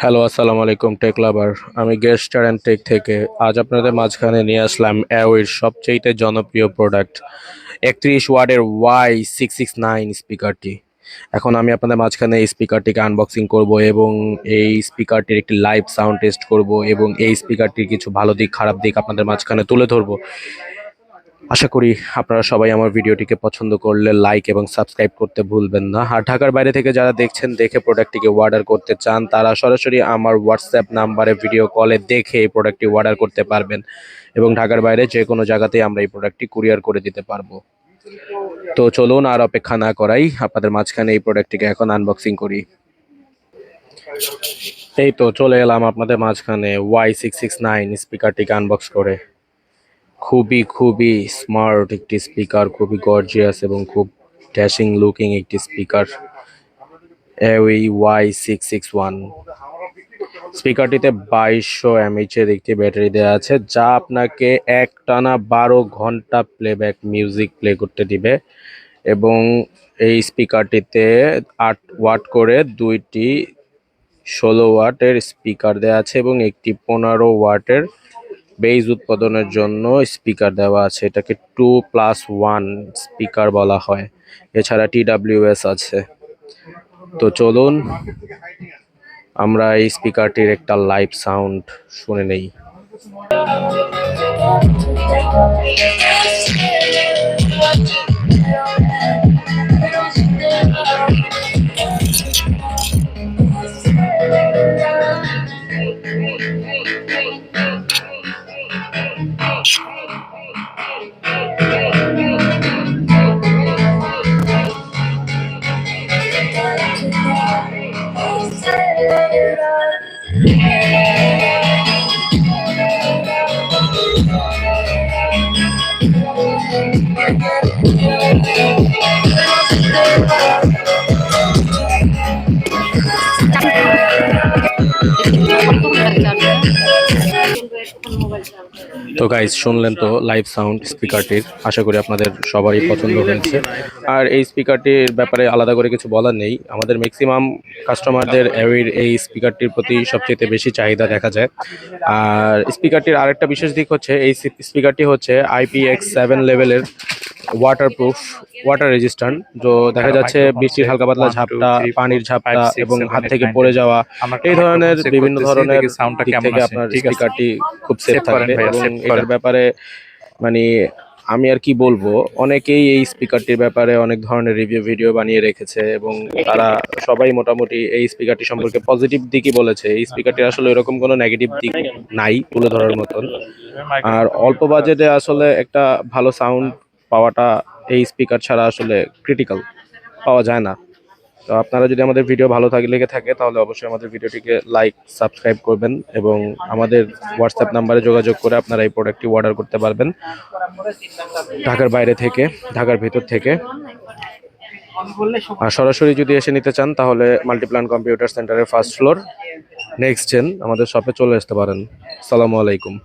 Hello, আসসালামু আলাইকুম take লাভার। আমি গেস্টার অ্যান্ড টেক থেকে আজ আপনাদের মাঝখানে নিয়ে আসলাম অ্যাওয়ের সবচেয়ে জনপ্রিয় প্রোডাক্ট 31 ওয়াটের Y669 স্পিকারটি। এখন আমি আপনাদের মাঝখানে এই স্পিকারটিকে আনবক্সিং করব এবং এই স্পিকারটির একটি লাইভ সাউন্ড টেস্ট করব এবং এই স্পিকারটির কিছু ভালো দিক খারাপ দিক আপনাদের মাঝখানে তুলে ধরবো। আশা করি আপনারা সবাই আমার ভিডিওটিকে পছন্দ করলে লাইক এবং সাবস্ক্রাইব করতে ভুলবেন না। আর ঢাকার বাইরে থেকে যারা দেখছেন, দেখে প্রোডাক্টটিকে অর্ডার করতে চান, তারা সরাসরি আমার হোয়াটসঅ্যাপ নাম্বারে ভিডিও কলে দেখে এই প্রোডাক্টটি অর্ডার করতে পারবেন এবং ঢাকার বাইরে যে কোনো জায়গাতেই আমরা এই প্রোডাক্টটি কুরিয়ার করে দিতে পারবো। তো চলুন আর অপেক্ষা না করাই আপনাদের মাঝখানে এই প্রোডাক্টটিকে এখন আনবক্সিং করি। এই তো চলে এলাম আপনাদের মাঝখানে Y669 স্পিকারটিকে আনবক্স করে। খুবই খুবই স্মার্ট একটি স্পিকার, খুবই গর্জিয়াস এবং খুব ড্যাশিং লুকিং একটি স্পিকার। এওই Y661 স্পিকারটিতে 2200 mAh এর একটি ব্যাটারি দেওয়া আছে, যা আপনাকে একটানা 12 ঘন্টা প্লেব্যাক মিউজিক প্লে করতে দিবে। এবং এই স্পিকারটিতে 8 ওয়াট করে দুইটি 16 ওয়াটের স্পিকার দেওয়া আছে এবং একটি 15 ওয়াটের বেজ উৎপাদনের জন্য স্পিকার দেওয়া আছে। এটাকে 2+1 স্পিকার বলা হয়। এছাড়া TWS আছে। তো চলুন আমরা এই স্পিকারটির একটা লাইভ সাউন্ড শুনে নেই। তো গাইজ, শুনলেন তো লাইভ সাউন্ড স্পিকারটির। আশা করি আপনাদের সবারই পছন্দ হয়েছে। আর এই স্পিকারটির ব্যাপারে আলাদা করে কিছু বলার নেই। আমাদের ম্যাক্সিমাম কাস্টমারদের অ্যাওয়ের এই স্পিকারটির প্রতি সবচেয়ে বেশি চাহিদা দেখা যায়। আর স্পিকারটির আরেকটা বিশেষ দিক হচ্ছে, এই স্পিকারটি হচ্ছে IPX7 লেভেলের ওয়াটারপ্রুফ, ওয়াটার রেজিস্ট্যান্ট। তো দেখা যাচ্ছে বৃষ্টির হালকা পাতলা ঝাপটা, পানির ঝাপটা এবং হাত থেকে পড়ে যাওয়া, এই ধরনের বিভিন্ন ধরনের দিক থেকে আপনার স্পিকারটি খুব সেফ থাকবে। এবং এটার ব্যাপারে মানে আমি আর কি বলবো, অনেকেই এই স্পিকারটির ব্যাপারে অনেক ধরনের রিভিউ ভিডিও বানিয়ে রেখেছে এবং তারা সবাই মোটামুটি এই স্পিকারটি সম্পর্কে পজিটিভ দিকই বলেছে। এই স্পিকারটির আসলে এরকম কোনো নেগেটিভ দিক নাই তুলে ধরার মতন। আর অল্প বাজেটে আসলে একটা ভালো সাউন্ড পাওয়াটা এই স্পিকার ছাড়া আসলে ক্রিটিক্যাল, পাওয়া যায় না। তো আপনারা যদি আমাদের ভিডিও ভালো লেগে থাকে, তাহলে অবশ্যই আমাদের ভিডিওটিকে লাইক সাবস্ক্রাইব করবেন এবং আমাদের হোয়াটসঅ্যাপ নাম্বারে যোগাযোগ করে আপনারা এই প্রোডাক্টটি অর্ডার করতে পারবেন ঢাকার বাইরে থেকে, ঢাকার ভেতর থেকে। আর সরাসরি যদি এসে নিতে চান, তাহলে মাল্টিপ্ল্যান কম্পিউটার সেন্টারের ফার্স্ট ফ্লোর, নেক্সট জেন আমাদের শপে চলে আসতে পারেন। আসসালামু আলাইকুম।